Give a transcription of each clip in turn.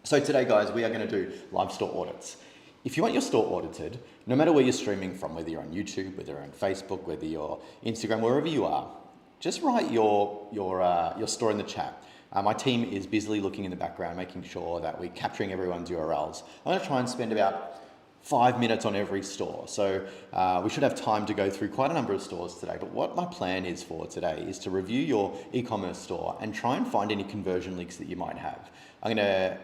So today, guys, we are going to do live store audits. If you want your store audited, no matter where you're streaming from, whether you're on YouTube, whether you're on Facebook, whether you're Instagram, wherever you are, just write your store in the chat. My team is busily looking in the background, making sure that we're capturing everyone's URLs. I'm going to try and spend about 5 minutes on every store. So we should have time to go through quite a number of stores today. But what my plan is for today is to review your e-commerce store and try and find any conversion leaks that you might have. I'm going to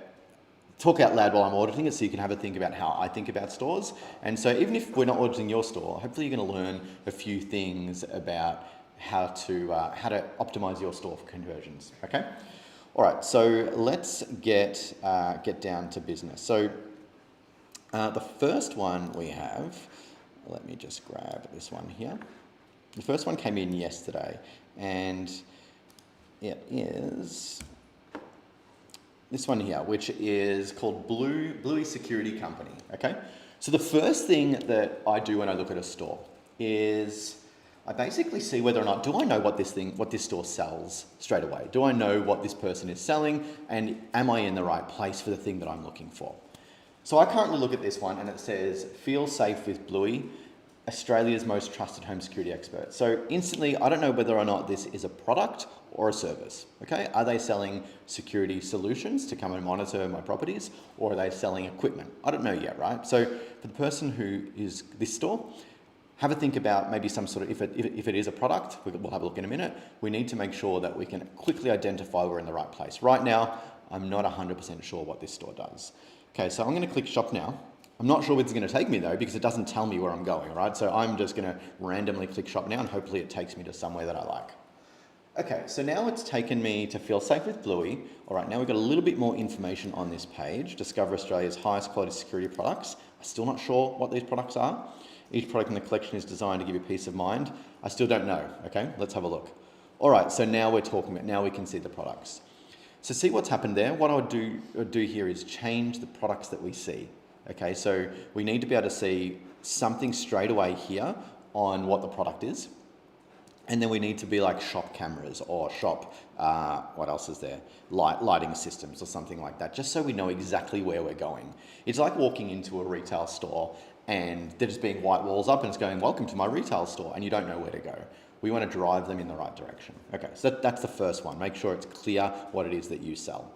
talk out loud while I'm auditing it so you can have a think about how I think about stores. And so even if we're not auditing your store, hopefully you're going to learn a few things about how to optimize your store for conversions. Okay. All right. So let's get down to business. So the first one we have, let me just grab this one here. The first one came in yesterday, and it is this one here, which is called Bluey Security Company. Okay. So the first thing that I do when I look at a store is I basically see whether or not, do I know what this store sells straight away? Do I know what this person is selling, and am I in the right place for the thing that I'm looking for? So I currently look at this one and it says, feel safe with Bluey, Australia's most trusted home security expert. So instantly, I don't know whether or not this is a product or a service. Okay, are they selling security solutions to come and monitor my properties, or are they selling equipment? I don't know yet, right? So for the person who is this store, have a think about maybe some sort of, if it is a product, we'll have a look in a minute, we need to make sure that we can quickly identify we're in the right place. Right now, I'm not 100% sure what this store does. Okay, so I'm going to click shop now. I'm not sure where it's going to take me though, because it doesn't tell me where I'm going, right? So I'm just going to randomly click shop now, and hopefully it takes me to somewhere that I like. Okay, so now it's taken me to Feel Safe with Bluey. All right, now we've got a little bit more information on this page. Discover Australia's highest quality security products. I'm still not sure what these products are. Each product in the collection is designed to give you peace of mind. I still don't know. Okay, let's have a look. All right, so now we're talking about, now we can see the products. So see what's happened there? What I would do here is change the products that we see. Okay, so we need to be able to see something straight away here on what the product is. And then we need to be like shop cameras or shop, what else is there? Lighting systems or something like that, just so we know exactly where we're going. It's like walking into a retail store and there's being white walls up and it's going, welcome to my retail store, and you don't know where to go. We want to drive them in the right direction. Okay, so that's the first one. Make sure it's clear what it is that you sell.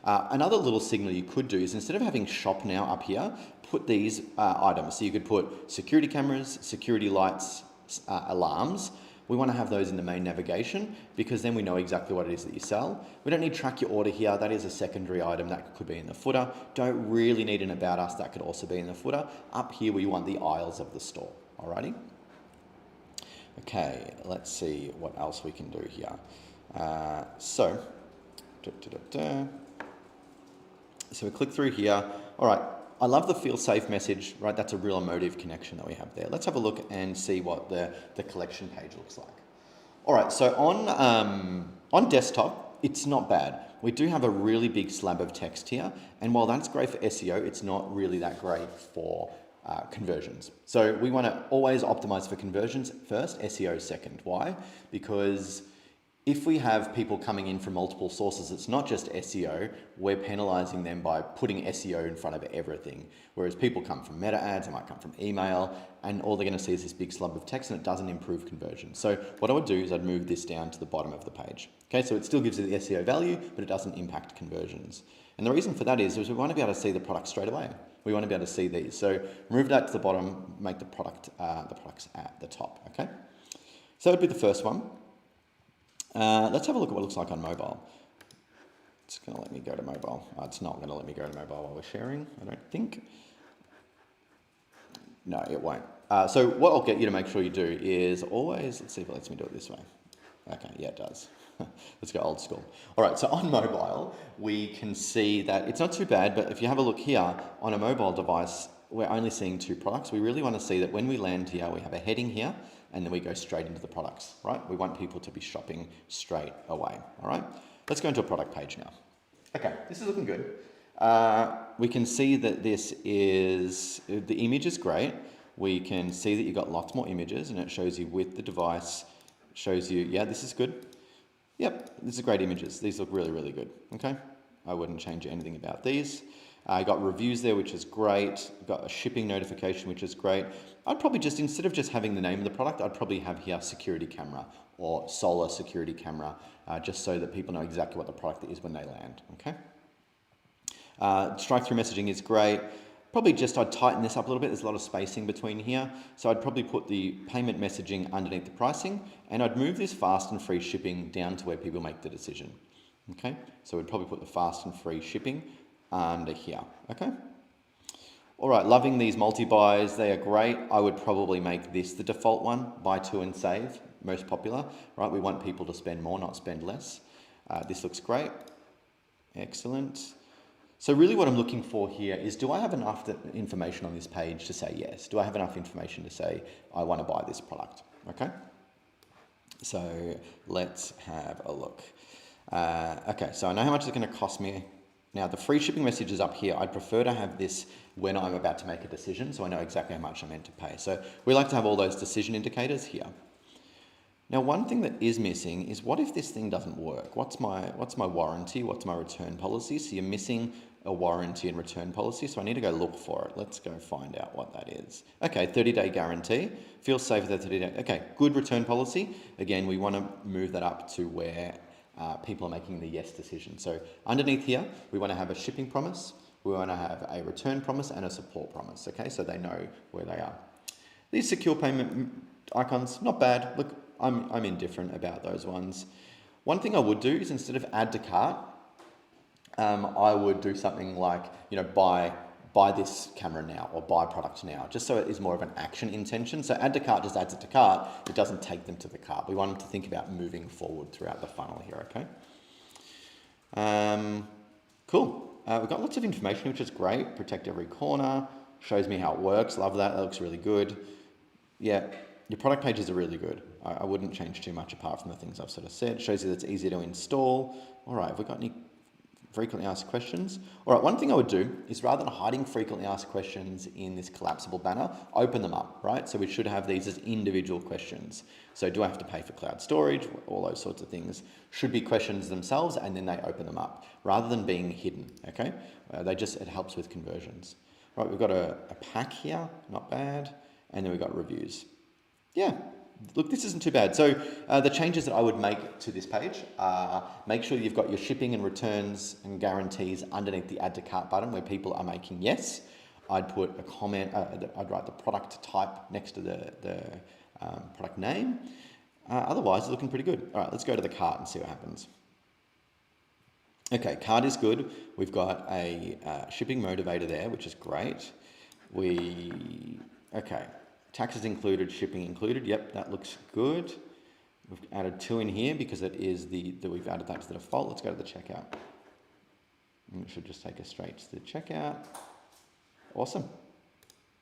Another little signal you could do is, instead of having shop now up here, put these items. So you could put security cameras, security lights, alarms. We want to have those in the main navigation, because then we know exactly what it is that you sell. We don't need to track your order here. That is a secondary item that could be in the footer. Don't really need an about us. That could also be in the footer. Up here, we want the aisles of the store. Alrighty. Okay, let's see what else we can do here. So we click through here. All right, I love the feel safe message, right? That's a real emotive connection that we have there. Let's have a look and see what the collection page looks like. All right, so on desktop, it's not bad. We do have a really big slab of text here, and while that's great for SEO, it's not really that great for conversions. So we want to always optimize for conversions first, SEO second. Why? Because if we have people coming in from multiple sources, it's not just SEO, we're penalizing them by putting SEO in front of everything. Whereas people come from meta ads, they might come from email, and all they're going to see is this big slab of text, and it doesn't improve conversion. So what I would do is I'd move this down to the bottom of the page. Okay, so it still gives you the SEO value, but it doesn't impact conversions. And the reason for that is we want to be able to see the product straight away. We want to be able to see these. So move that to the bottom, make the products at the top, okay? So that would be the first one. Let's have a look at what it looks like on mobile. It's going to let me go to mobile. It's not going to let me go to mobile while we're sharing, I don't think. No, it won't. So what I'll get you to make sure you do is always, let's see if it lets me do it this way. Okay, yeah, it does. Let's go old school. All right, so on mobile, we can see that it's not too bad, but if you have a look here, on a mobile device, we're only seeing 2 products. We really want to see that when we land here, we have a heading here, and then we go straight into the products, right? We want people to be shopping straight away, all right? Let's go into a product page now. Okay, this is looking good. We can see that this is, the image is great. We can see that you've got lots more images, and it shows you with the device, shows you, yeah, this is good. Yep, this is great images. These look really, really good, okay? I wouldn't change anything about these. I got reviews there, which is great. Got a shipping notification, which is great. I'd probably just, instead of just having the name of the product, I'd probably have here security camera or solar security camera, just so that people know exactly what the product is when they land, okay? Strike-through messaging is great. Probably just, I'd tighten this up a little bit. There's a lot of spacing between here. So I'd probably put the payment messaging underneath the pricing, and I'd move this fast and free shipping down to where people make the decision, okay? So we'd probably put the fast and free shipping under here, okay? All right, loving these multi-buys. They are great. I would probably make this the default one, buy two and save, most popular, right? We want people to spend more, not spend less. This looks great. Excellent. So really what I'm looking for here is, do I have enough information on this page to say yes? Do I have enough information to say, I want to buy this product, okay? So let's have a look. Okay, so I know how much it's going to cost me. Now, the free shipping message is up here. I'd prefer to have this when I'm about to make a decision, so I know exactly how much I'm meant to pay. So we like to have all those decision indicators here. Now, one thing that is missing is, what if this thing doesn't work? What's my warranty? What's my return policy? So you're missing a warranty and return policy, so I need to go look for it. Let's go find out what that is. Okay, 30-day guarantee. Feels safe with that 30-day. Okay, good return policy. Again, we want to move that up to where people are making the yes decision. So underneath here, we want to have a shipping promise. We want to have a return promise and a support promise, okay? So they know where they are. These secure payment icons, not bad. Look, I'm indifferent about those ones. One thing I would do is, instead of add to cart, I would do something like, buy this camera now, or buy product now, just so it is more of an action intention. So add to cart just adds it to cart. It doesn't take them to the cart. We want them to think about moving forward throughout the funnel here, okay? Cool. We've got lots of information, which is great. Protect every corner. Shows me how it works. Love that. That looks really good. Yeah, your product pages are really good. I wouldn't change too much apart from the things I've sort of said. Shows you that it's easy to install. All right, have we got any frequently asked questions? All right, one thing I would do is, rather than hiding frequently asked questions in this collapsible banner, open them up, right? So we should have these as individual questions. So do I have to pay for cloud storage? All those sorts of things should be questions themselves, and then they open them up rather than being hidden, okay? It helps with conversions. Right, we've got a pack here, not bad. And then we've got reviews. Yeah, look, this isn't too bad. So the changes that I would make to this page are, make sure you've got your shipping and returns and guarantees underneath the add to cart button where people are making yes. I'd put a comment, I'd write the product type next to the product name. Otherwise, it's looking pretty good. All right, let's go to the cart and see what happens. Okay, cart is good. We've got a shipping motivator there, which is great. Okay, taxes included, shipping included. Yep, that looks good. We've added 2 in here because it is we've added that to the default. Let's go to the checkout. And it should just take us straight to the checkout. Awesome.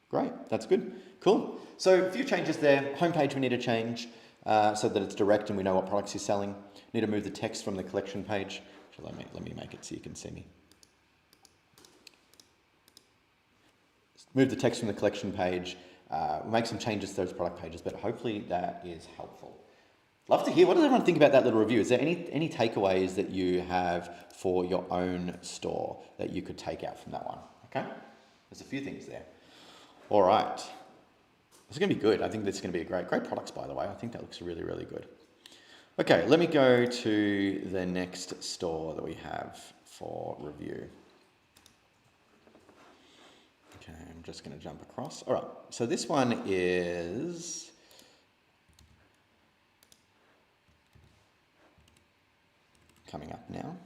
Great, that's good. Cool. So a few changes there. Homepage we need to change so that it's direct and we know what products you're selling. Need to move the text from the collection page. So let me make it so you can see me. Move the text from the collection page. We'll make some changes to those product pages, but hopefully that is helpful. Love to hear, what does everyone think about that little review? Is there any takeaways that you have for your own store that you could take out from that one? Okay, there's a few things there. All right, it's going to be good. I think this is going to be great products, by the way. I think that looks really, really good. Okay, let me go to the next store that we have for review. Okay, I'm just going to jump across. All right, so this one is coming up now.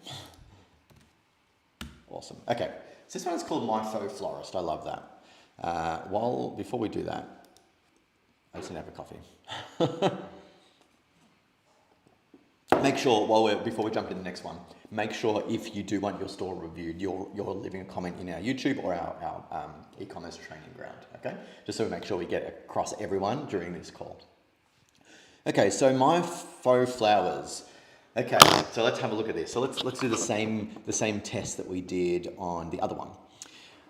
Awesome. Okay, so this one is called My Faux Florist. I love that. Before we do that, I just need to have a coffee. Make sure, before we jump into the next one, make sure if you do want your store reviewed, you're leaving a comment in our YouTube or our e-commerce training ground, okay? Just so we make sure we get across everyone during this call. Okay, so My Faux Flowers. Okay, so let's have a look at this. So let's do the same test that we did on the other one.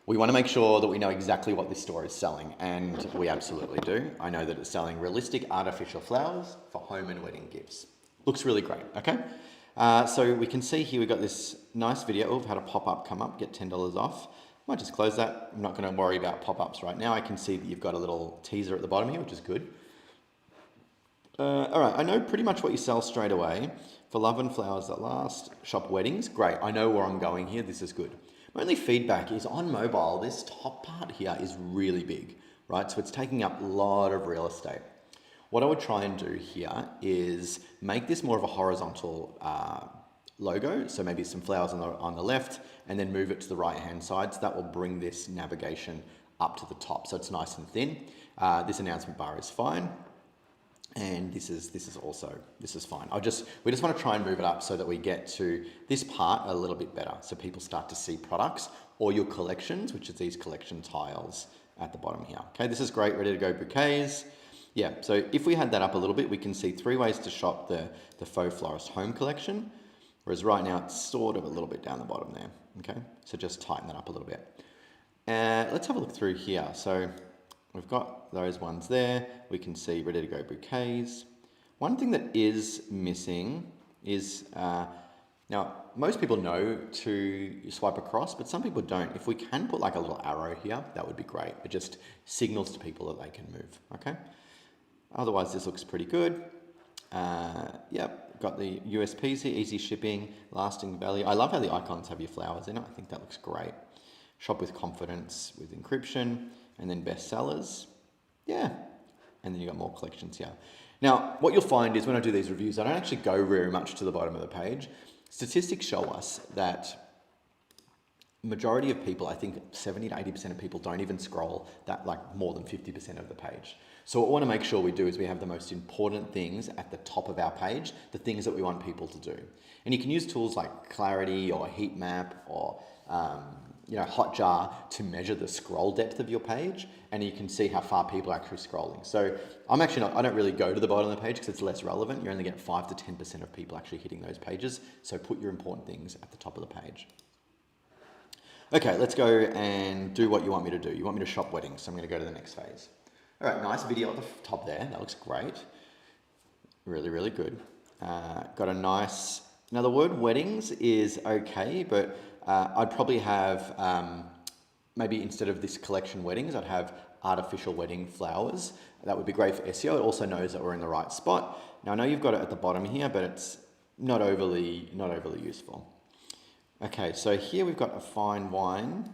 We want to make sure that we know exactly what this store is selling, and we absolutely do. I know that it's selling realistic artificial flowers for home and wedding gifts. Looks really great, okay? So we can see here we've got this nice video of how to pop-up come up, get $10 off. Might just close that. I'm not going to worry about pop-ups right now. I can see that you've got a little teaser at the bottom here, which is good. All right, I know pretty much what you sell straight away. For love and flowers that last, shop weddings. Great, I know where I'm going here. This is good. My only feedback is on mobile, this top part here is really big, right? So it's taking up a lot of real estate. What I would try and do here is make this more of a horizontal logo. So maybe some flowers on the left and then move it to the right-hand side. So that will bring this navigation up to the top. So it's nice and thin. This announcement bar is fine. And this is fine. We just want to try and move it up so that we get to this part a little bit better. So people start to see products or your collections, which is these collection tiles at the bottom here. Okay, this is great, ready to go bouquets. Yeah, so if we had that up a little bit, we can see 3 ways to shop the Faux Florist Home Collection, whereas right now it's sort of a little bit down the bottom there, okay? So just tighten that up a little bit. Let's have a look through here. So we've got those ones there. We can see ready to go bouquets. One thing that is missing is, now most people know to swipe across, but some people don't. If we can put like a little arrow here, that would be great. It just signals to people that they can move, okay? Otherwise, this looks pretty good. Yep, got the USPs here, easy shipping, lasting value. I love how the icons have your flowers in it. I think that looks great. Shop with confidence with encryption, and then bestsellers. Yeah, and then you got more collections here. Now, what you'll find is when I do these reviews, I don't actually go very much to the bottom of the page. Statistics show us that majority of people, I think 70 to 80% of people don't even scroll that like more than 50% of the page. So what we want to make sure we do is we have the most important things at the top of our page, the things that we want people to do. And you can use tools like Clarity or Heat Map or Hotjar to measure the scroll depth of your page, and you can see how far people are actually scrolling. So I don't really go to the bottom of the page because it's less relevant. You only get 5 to 10% of people actually hitting those pages. So put your important things at the top of the page. Okay, let's go and do what you want me to do. You want me to shop weddings, so I'm going to go to the next phase. All right, nice video at the top there. That looks great. Really, really good. Got a nice... Now the word weddings is okay, but I'd probably have, maybe instead of this collection weddings, I'd have artificial wedding flowers. That would be great for SEO. It also knows that we're in the right spot. Now I know you've got it at the bottom here, but it's not overly useful. Okay, so here we've got a fine wine,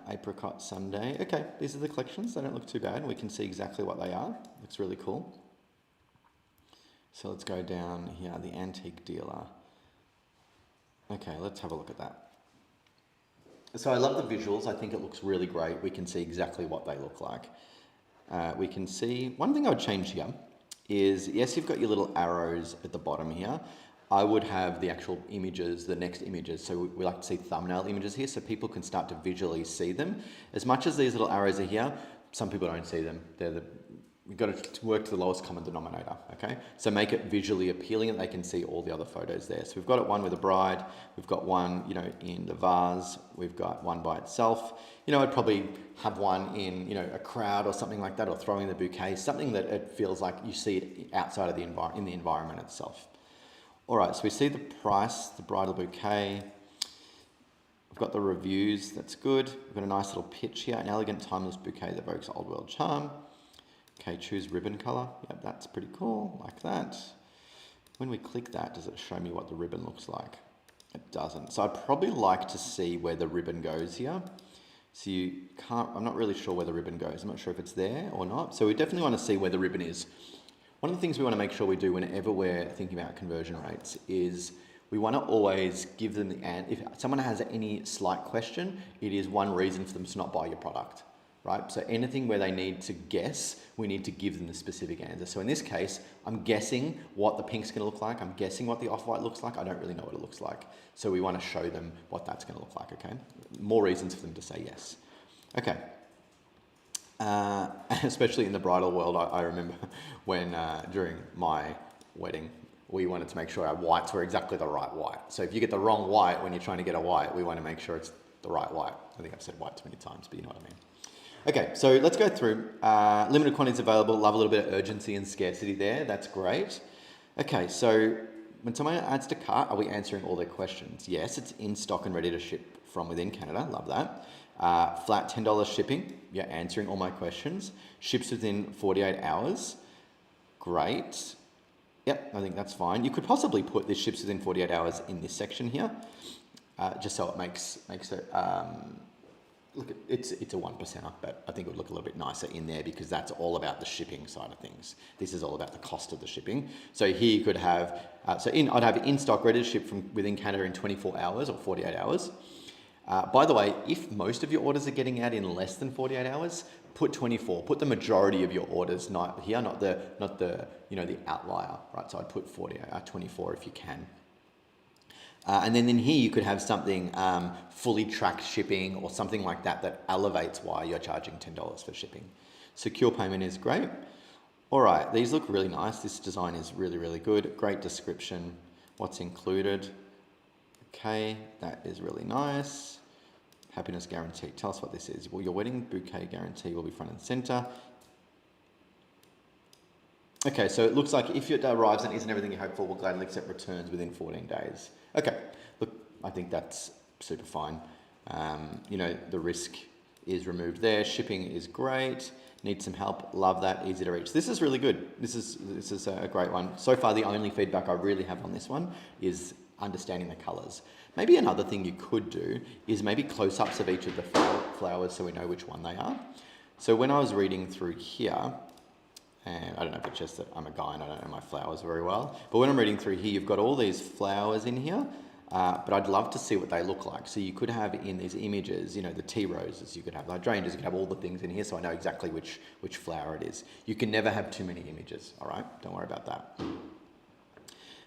apricot sundae. Okay, these are the collections. They don't look too bad. We can see exactly what they are. Looks really cool. So let's go down here, the antique dealer. Okay, let's have a look at that. So I love the visuals. I think it looks really great. We can see exactly what they look like. We can see, one thing I would change here is, yes, you've got your little arrows at the bottom here. I would have the actual images, the next images. So we like to see thumbnail images here so people can start to visually see them. As much as these little arrows are here, some people don't see them. We've got to work to the lowest common denominator, okay? So make it visually appealing and they can see all the other photos there. So we've got one with a bride, we've got one, in the vase, we've got one by itself. I'd probably have one in, a crowd or something like that, or throwing the bouquet, something that it feels like you see it outside of in the environment itself. All right, so we see the price, the bridal bouquet. We've got the reviews, that's good. We've got a nice little pitch here, an elegant timeless bouquet that evokes old world charm. Okay, choose ribbon color. Yep, that's pretty cool, like that. When we click that, does it show me what the ribbon looks like? It doesn't. So I'd probably like to see where the ribbon goes here. So I'm not really sure where the ribbon goes. I'm not sure if it's there or not. So we definitely want to see where the ribbon is. One of the things we want to make sure we do whenever we're thinking about conversion rates is we want to always give them if someone has any slight question, it is one reason for them to not buy your product, right? So anything where they need to guess, we need to give them the specific answer. So in this case, I'm guessing what the pink's going to look like. I'm guessing what the off-white looks like. I don't really know what it looks like. So we want to show them what that's going to look like, okay? More reasons for them to say yes. Okay. Especially in the bridal world, I remember when during my wedding, we wanted to make sure our whites were exactly the right white. So if you get the wrong white when you're trying to get a white, we want to make sure it's the right white. I think I've said white too many times, but you know what I mean. Okay, so let's go through. Limited quantities available. Love a little bit of urgency and scarcity there. That's great. Okay, so when someone adds to cart, are we answering all their questions? Yes, it's in stock and ready to ship from within Canada. Love that. Flat $10 shipping. You're answering all my questions. Ships within 48 hours. Great. Yep, I think that's fine. You could possibly put this ships within 48 hours in this section here, just so it makes it, look, it's a 1%er, but I think it would look a little bit nicer in there because that's all about the shipping side of things. This is all about the cost of the shipping. So here you could have, I'd have in stock ready to ship from within Canada in 24 hours or 48 hours. By the way, if most of your orders are getting out in less than 48 hours, put 24. Put the majority of your orders not here, not the the outlier, right? So I'd put 24 if you can. And then in here you could have something fully tracked shipping or something like that that elevates why you're charging $10 for shipping. Secure payment is great. All right, these look really nice. This design is really, really good. Great description. What's included? Okay, that is really nice. Happiness guarantee. Tell us what this is. Well, your wedding bouquet guarantee will be front and center. Okay, so it looks like if it arrives and isn't everything you hope for, we'll gladly accept returns within 14 days. Okay, look, I think that's super fine. The risk is removed there. Shipping is great. Need some help. Love that. Easy to reach. This is really good. This is a great one. So far, the only feedback I really have on this one is understanding the colors. Maybe another thing you could do is maybe close-ups of each of the flowers so we know which one they are. So when I was reading through here, and I don't know if it's just that I'm a guy and I don't know my flowers very well, but when I'm reading through here, you've got all these flowers in here, but I'd love to see what they look like. So you could have in these images, the tea roses, you could have hydrangeas, you could have all the things in here so I know exactly which flower it is. You can never have too many images, all right? Don't worry about that.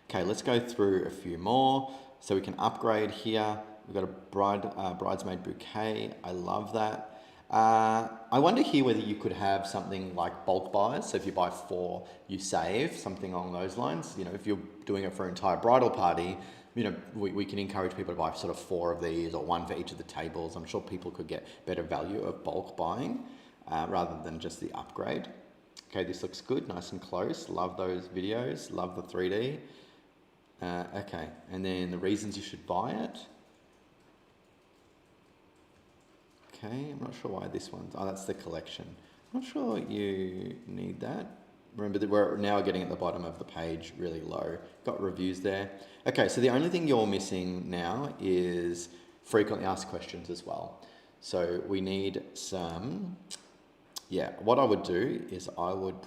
Okay, let's go through a few more. So we can upgrade here. We've got a bridesmaid bouquet. I love that. I wonder here whether you could have something like bulk buys. So if you buy 4, you save, something along those lines. If you're doing it for an entire bridal party, we can encourage people to buy sort of 4 of these or 1 for each of the tables. I'm sure people could get better value of bulk buying rather than just the upgrade. Okay, this looks good, nice and close. Love those videos, love the 3D. Okay, and then the reasons you should buy it. Okay, I'm not sure why this one's, that's the collection. I'm not sure you need that. Remember that we're now getting at the bottom of the page really low. Got reviews there. Okay, so the only thing you're missing now is frequently asked questions as well. So we need some, what I would do is I would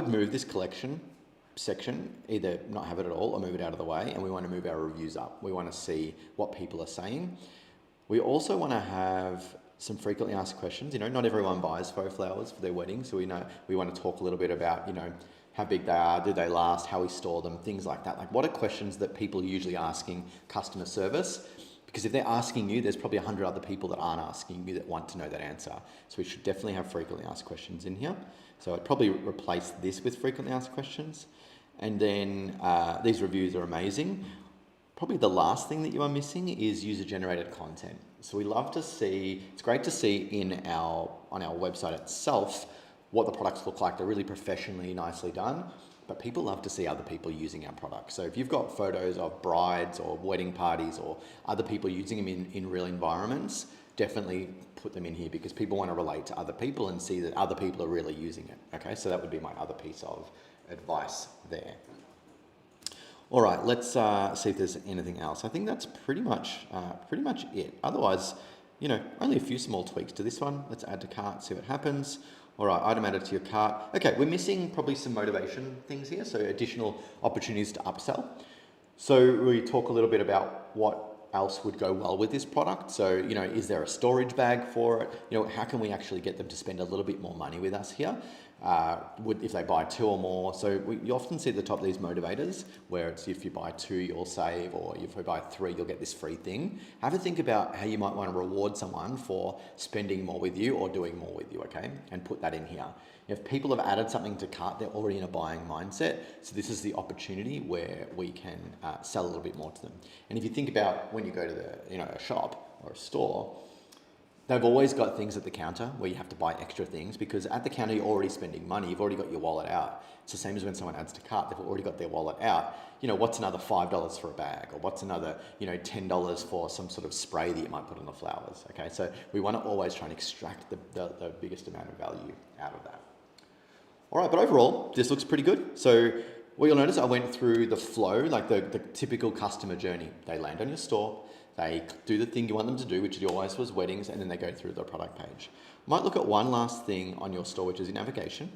move this collection section, either not have it at all or move it out of the way, and we want to move our reviews up. We want to see what people are saying. We also want to have some frequently asked questions. Not everyone buys faux flowers for their wedding, so we want to talk a little bit about, how big they are, do they last, how we store them, things like that. Like, what are questions that people are usually asking customer service? Because if they're asking you, there's probably 100 other people that aren't asking you that want to know that answer. So we should definitely have frequently asked questions in here. So I'd probably replace this with frequently asked questions. And then these reviews are amazing. Probably the last thing that you are missing is user-generated content. So we love to see, it's great to see on our website itself what the products look like. They're really professionally, nicely done, but people love to see other people using our products. So if you've got photos of brides or wedding parties or other people using them in real environments, definitely put them in here because people want to relate to other people and see that other people are really using it. Okay, so that would be my other piece of advice there. All right, let's see if there's anything else. I think that's pretty much it. Otherwise, only a few small tweaks to this one. Let's add to cart, see what happens. All right, item added to your cart. Okay, we're missing probably some motivation things here, so additional opportunities to upsell. So we talk a little bit about what else would go well with this product. So, is there a storage bag for it? How can we actually get them to spend a little bit more money with us here? If they buy 2 or more. So you often see at the top these motivators where it's if you buy 2 you'll save, or if you buy 3 you'll get this free thing. Have a think about how you might want to reward someone for spending more with you or doing more with you, okay? And put that in here. If people have added something to cart, they're already in a buying mindset. So this is the opportunity where we can sell a little bit more to them. And if you think about when you go to a shop or a store, They've always got things at the counter where you have to buy extra things, because at the counter you're already spending money. You've already got your wallet out. It's the same as when someone adds to cart. They've already got their wallet out. You know, what's another $5 for a bag, or what's another, you know, $10 for some sort of spray that you might put on the flowers. Okay, so we want to always try and extract the biggest amount of value out of that. All right, but overall, this looks pretty good. So what you'll notice, I went through the flow, like the typical customer journey. They land on your store, they do the thing you want them to do, which always was weddings, and then they go through the product page. Might look at one last thing on your store, which is your navigation.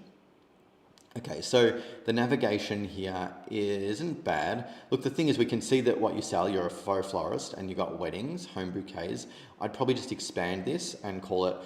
Okay, so the navigation here isn't bad. Look, the thing is, we can see that what you sell, you're a faux florist and you got weddings, home bouquets. I'd probably just expand this and call it,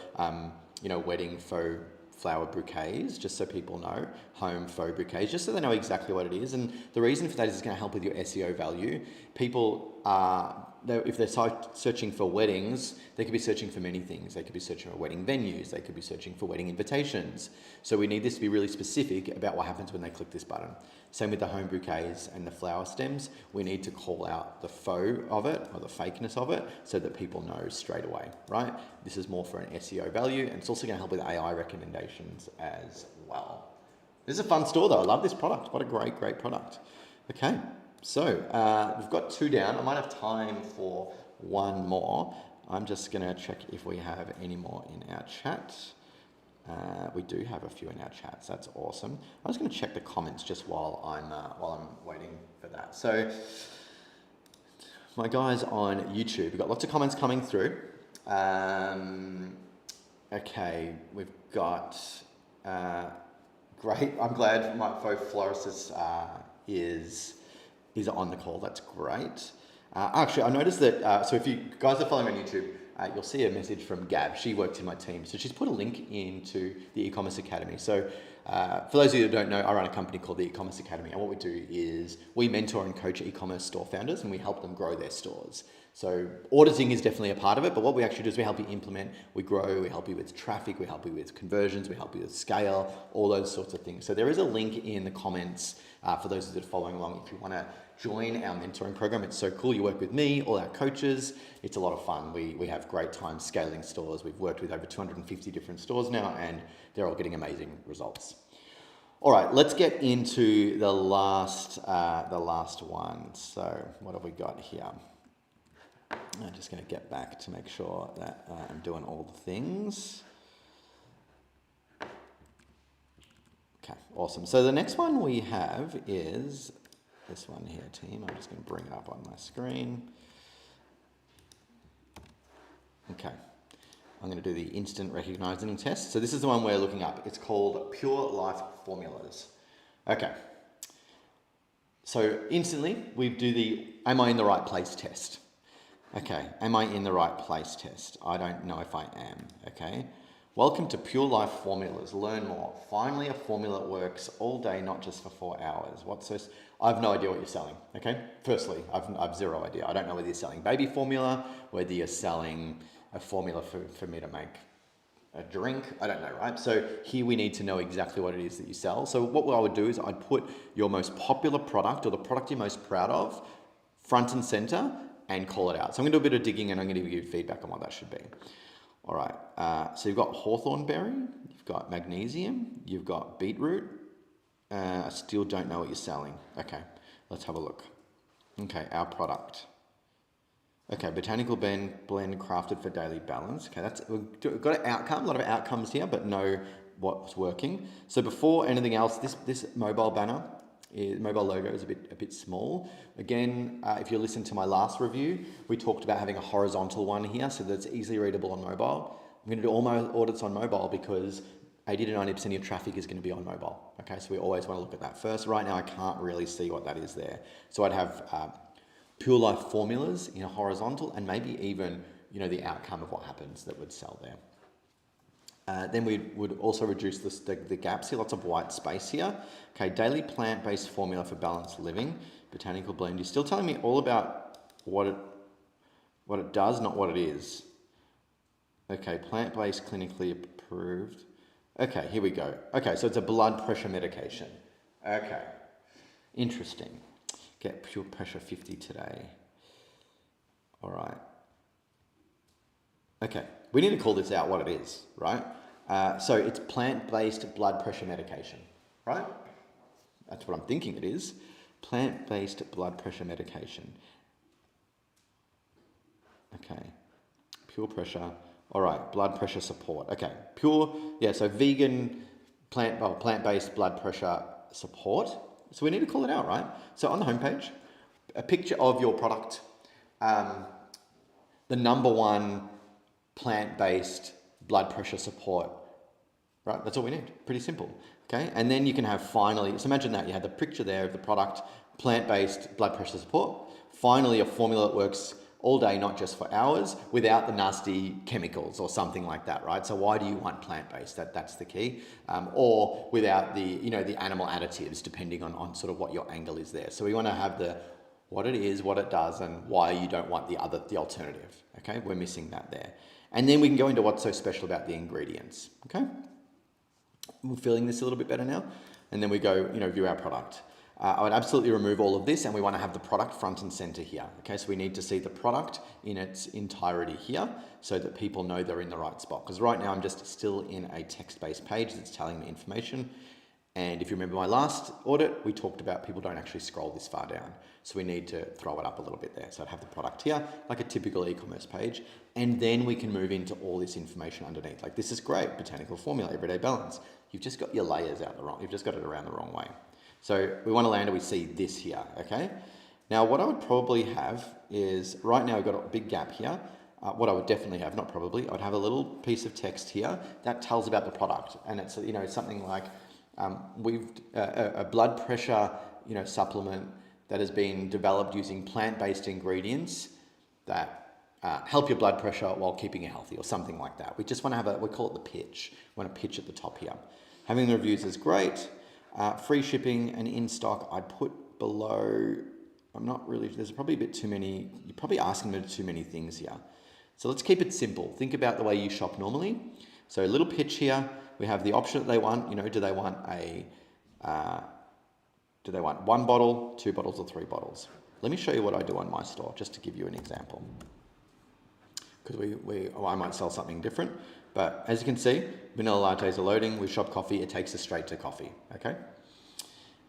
you know, wedding faux flower bouquets, just so people know, home faux bouquets, just so they know exactly what it is. And the reason for that is it's going to help with your SEO value. People are, if they're searching for weddings, they could be searching for many things. They could be searching for wedding venues. They could be searching for wedding invitations. So we need this to be really specific about what happens when they click this button. Same with the home bouquets and the flower stems. We need to call out the faux of it, or the fakeness of it, so that people know straight away, right? This is more for an SEO value, and it's also going to help with AI recommendations as well. This is a fun store though. I love this product. What a great, great product. Okay. So we've got 2 down. I might have time for 1 more. I'm just going to check if we have any more in our chat. We do have a few in our chats. That's awesome. I'm just going to check the comments just while I'm waiting for that. So my guys on YouTube, we've got lots of comments coming through. Okay, we've got great. I'm glad my faux florist is on the call. That's great. Actually, I noticed that, so if you guys are following me on YouTube, you'll see a message from Gab. She works in my team. So she's put a link into the e-commerce academy. So for those of you who don't know, I run a company called the e-commerce academy. And what we do is we mentor and coach e-commerce store founders, and we help them grow their stores. So auditing is definitely a part of it, but what we actually do is we help you implement, we grow, we help you with traffic, we help you with conversions, we help you with scale, all those sorts of things. So there is a link in the comments for those that are following along if you want to join our mentoring program. It's so cool. You work with me, all our coaches. It's a lot of fun. We have great time scaling stores. We've worked with over 250 different stores now, and they're all getting amazing results. All right, let's get into the last one. So what have we got here? I'm just going to get back to make sure that I'm doing all the things. Okay, awesome. So the next one we have is this one here, team. I'm just going to bring it up on my screen. Okay, I'm going to do the instant recognizing test. So this is the one we're looking up. It's called Pure Life Formulas. Okay, so instantly we do the am I in the right place test. Okay, am I in the right place test? I don't know if I am, okay? Welcome to Pure Life Formulas. Learn more. Finally, a formula that works all day, not just for 4 hours. What's this? I have no idea what you're selling, okay? Firstly, I've zero idea. I don't know whether you're selling baby formula, whether you're selling a formula for me to make a drink. I don't know, right? So here we need to know exactly what it is that you sell. So what I would do is I'd put your most popular product, or the product you're most proud of, front and center, and call it out. So I'm going to do a bit of digging, and I'm going to give you feedback on what that should be. All right, so you've got hawthorn berry, you've got magnesium, you've got beetroot. I still don't know what you're selling. Okay, let's have a look. Okay, our product. Okay, botanical blend crafted for daily balance. Okay, we've got an outcome, a lot of outcomes here, but know what's working. So before anything else, this mobile banner, mobile logo is a bit small. Again, if you listen to my last review, we talked about having a horizontal one here so that it's easily readable on mobile. I'm going to do all my audits on mobile because 80 to 90% of your traffic is going to be on mobile. Okay, so we always want to look at that first. Right now, I can't really see what that is there. So I'd have Pure Life Formulas in a horizontal, and maybe even, you know, the outcome of what happens that would sell there. Then we would also reduce the gaps here, lots of white space here. Okay, daily plant-based formula for balanced living, botanical blend. You're still telling me all about what it does, not what it is. Okay, plant-based, clinically approved. Okay, here we go. Okay, so it's a blood pressure medication. Okay, interesting. Get pure pressure 50 today. All right. Okay, we need to call this out what it is, right? So it's plant-based blood pressure medication, right? That's what I'm thinking it is. Plant-based blood pressure medication. Okay, pure pressure. All right, blood pressure support. Okay, pure, yeah, so vegan, plant-based blood pressure support. So we need to call it out, right? So on the homepage, a picture of your product, the number one plant-based blood pressure support, right? That's all we need. Pretty simple. Okay, and then you can have finally, so imagine that you had the picture there of the product, plant-based blood pressure support. Finally, a formula that works all day, not just for hours, without the nasty chemicals or something like that, right? So why do you want plant-based? That's the key. Or without the, the animal additives, depending on sort of what your angle is there. So we want to have the what it is, what it does, and why you don't want the alternative. Okay, we're missing that there. And then we can go into what's so special about the ingredients. Okay, we're feeling this a little bit better now. And then we go, view our product. I would absolutely remove all of this, and we want to have the product front and center here. Okay, so we need to see the product in its entirety here so that people know they're in the right spot. Because right now I'm just still in a text-based page that's telling me information. And if you remember my last audit, we talked about people don't actually scroll this far down. So we need to throw it up a little bit there. So I'd have the product here, like a typical e-commerce page. And then we can move into all this information underneath. Like, this is great, botanical formula, everyday balance. You've just got your layers you've just got it around the wrong way. So we want to land and we see this here, okay? Now, what I would probably have is, right now I've got a big gap here. What I would definitely have, not probably, I would have a little piece of text here that tells about the product. And it's, something like, we've a blood pressure, supplement that has been developed using plant-based ingredients that help your blood pressure while keeping it healthy, or something like that. We just want to have we call it the pitch. We want to pitch at the top here. Having the reviews is great. Free shipping and in stock, I'd put below. I'm not really, there's probably a bit too many, you're probably asking me too many things here. So let's keep it simple. Think about the way you shop normally. So a little pitch here. We have the option that they want. Do they want one bottle, 2 bottles, or 3 bottles? Let me show you what I do on my store, just to give you an example. Because I might sell something different. But as you can see, vanilla lattes are loading. With Shop Coffee, it takes us straight to coffee, okay?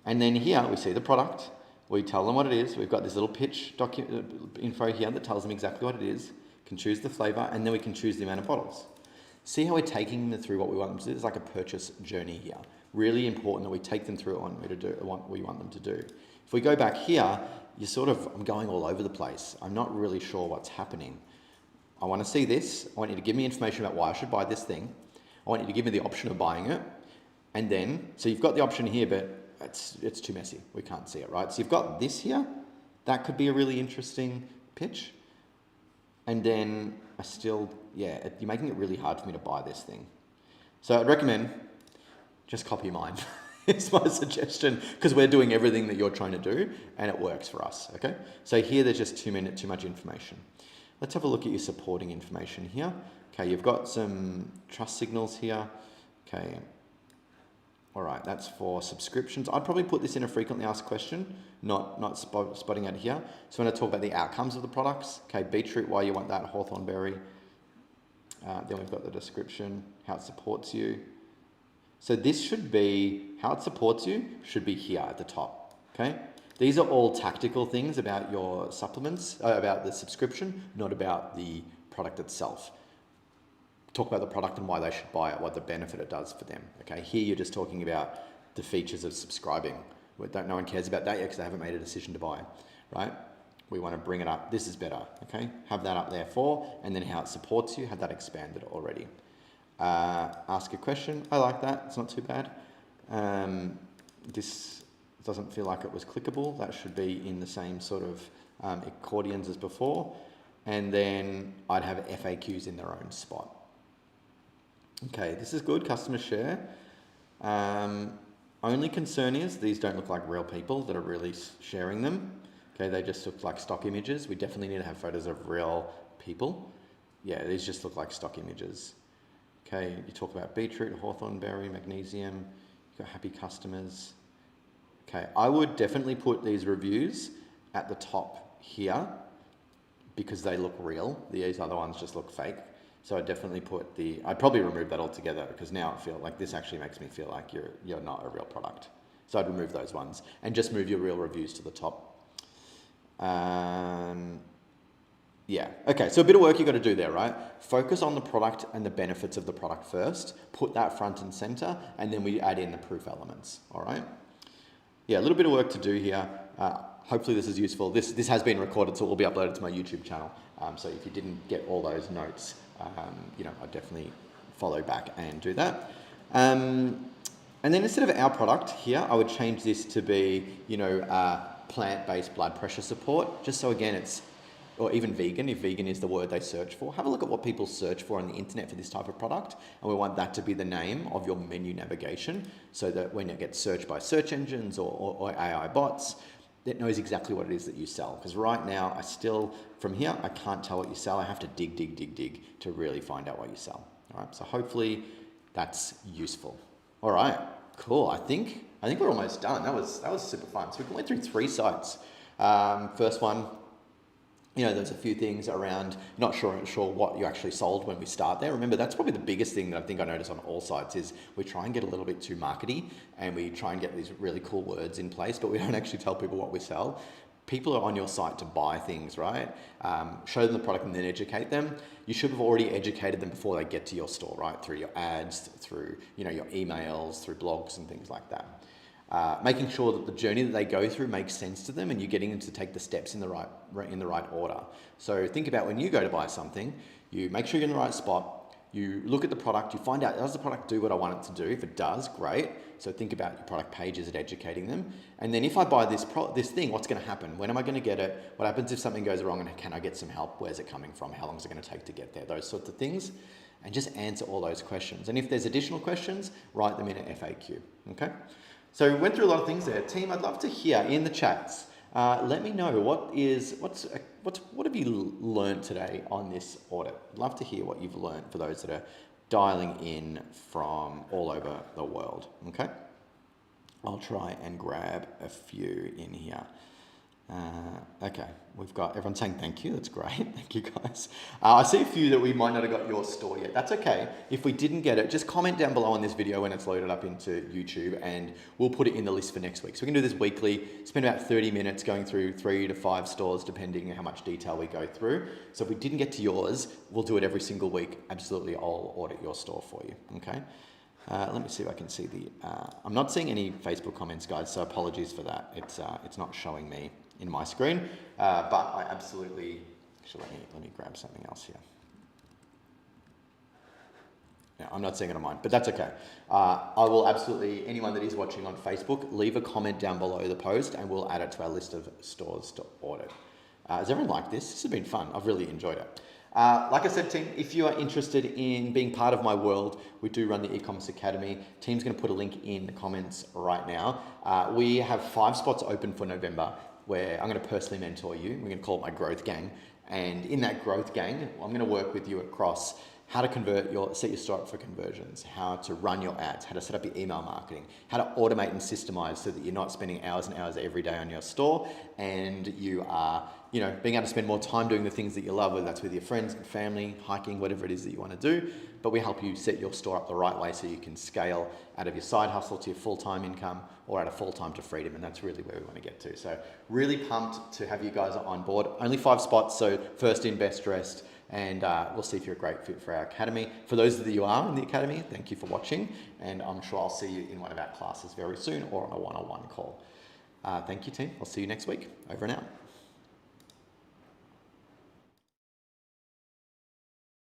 And then here we see the product. We tell them what it is. We've got this little pitch info here that tells them exactly what it is. Can choose the flavor, and then we can choose the amount of bottles. See how we're taking them through what we want them to do? It's like a purchase journey here. Really important that we take them through what we want them to do. If we go back here, I'm going all over the place. I'm not really sure what's happening. I want to see this. I want you to give me information about why I should buy this thing. I want you to give me the option of buying it. And then, so you've got the option here, but it's too messy. We can't see it, right? So you've got this here. That could be a really interesting pitch. And then you're making it really hard for me to buy this thing. So I'd recommend just copy mine. It's my suggestion, because we're doing everything that you're trying to do and it works for us, okay? So here there's just too much information. Let's have a look at your supporting information here. Okay, you've got some trust signals here. Okay, all right, that's for subscriptions. I'd probably put this in a frequently asked question, not spotting it here. So when I talk about the outcomes of the products, okay, beetroot, why you want that, hawthorn berry. Then we've got the description, how it supports you. So this should be, how it supports you should be here at the top, okay? These are all tactical things about your supplements, about the subscription, not about the product itself. Talk about the product and why they should buy it, what the benefit it does for them. Okay, here you're just talking about the features of subscribing. No one cares about that yet because they haven't made a decision to buy, right? We want to bring it up. This is better, okay? Have that up there and then how it supports you, have that expanded already. Ask a question. I like that. It's not too bad. This doesn't feel like it was clickable. That should be in the same sort of accordions as before. And then I'd have FAQs in their own spot. Okay, this is good. Customer share. Only concern is these don't look like real people that are really sharing them. Okay, they just look like stock images. We definitely need to have photos of real people. Yeah, these just look like stock images. Okay, you talk about beetroot, hawthorn berry, magnesium. You've got happy customers. Okay, I would definitely put these reviews at the top here because they look real. These other ones just look fake. So I'd definitely I'd probably remove that altogether, because now I feel like this actually makes me feel like you're not a real product. So I'd remove those ones and just move your real reviews to the top. Yeah, okay, so a bit of work you got to do there, right? Focus on the product and the benefits of the product first, put that front and center, and then we add in the proof elements, all right? Yeah, a little bit of work to do here. Hopefully this is useful. This has been recorded, so it will be uploaded to my YouTube channel. So if you didn't get all those notes, I'd definitely follow back and do that. And then instead of our product here, I would change this to be, plant-based blood pressure support, just so again or even vegan, if vegan is the word they search for. Have a look at what people search for on the internet for this type of product, and we want that to be the name of your menu navigation, so that when it gets searched by search engines or AI bots, it knows exactly what it is that you sell. Because right now, from here, I can't tell what you sell. I have to dig to really find out what you sell. All right, so hopefully that's useful. All right, cool. I think we're almost done. That was super fun. So we went through 3 sites. First one, there's a few things around not sure what you actually sold when we start there. Remember, that's probably the biggest thing that I think I notice on all sites is we try and get a little bit too markety, and we try and get these really cool words in place, but we don't actually tell people what we sell. People are on your site to buy things, right? Show them the product and then educate them. You should have already educated them before they get to your store, right? Through your ads, through your emails, through blogs and things like that. Making sure that the journey that they go through makes sense to them, and you're getting them to take the steps in the right order. So think about when you go to buy something, you make sure you're in the right spot, you look at the product, you find out, does the product do what I want it to do? If it does, great. So think about your product pages at educating them. And then if I buy this thing, what's going to happen? When am I going to get it? What happens if something goes wrong, and can I get some help? Where's it coming from? How long is it going to take to get there? Those sorts of things. And just answer all those questions. And if there's additional questions, write them in an FAQ, okay? So we went through a lot of things there. Team, I'd love to hear in the chats. Let me know what have you learned today on this audit? I'd love to hear what you've learned for those that are dialing in from all over the world. Okay, I'll try and grab a few in here. Okay, we've got everyone saying thank you. That's great. Thank you, guys. I see a few that we might not have got your store yet. That's okay. If we didn't get it, just comment down below on this video when it's loaded up into YouTube, and we'll put it in the list for next week. So we can do this weekly, spend about 30 minutes going through 3 to 5 stores, depending on how much detail we go through. So if we didn't get to yours, we'll do it every single week. Absolutely, I'll audit your store for you, okay? Let me see if I can see I'm not seeing any Facebook comments, guys, so apologies for that. It's not showing me in my screen, but I absolutely, actually let me grab something else here. Yeah, I'm not seeing it on mine, but that's okay. I will absolutely, anyone that is watching on Facebook, leave a comment down below the post and we'll add it to our list of stores to audit. Has everyone liked this? This has been fun. I've really enjoyed it. Like I said, team, if you are interested in being part of my world, we do run the e-commerce academy. Team's going to put a link in the comments right now. We have 5 spots open for November, where I'm going to personally mentor you. We're going to call it my growth gang. And in that growth gang, I'm going to work with you across how to set your store up for conversions, how to run your ads, how to set up your email marketing, how to automate and systemize so that you're not spending hours and hours every day on your store, and you are, being able to spend more time doing the things that you love, whether that's with your friends and family, hiking, whatever it is that you want to do. But we help you set your store up the right way so you can scale out of your side hustle to your full-time income, or out of full-time to freedom, and that's really where we want to get to. So really pumped to have you guys on board. Only 5 spots, so first in, best dressed, and we'll see if you're a great fit for our academy. For those of you are in the academy, thank you for watching, and I'm sure I'll see you in one of our classes very soon or on a one-on-one call. Thank you, team. I'll see you next week. Over and out.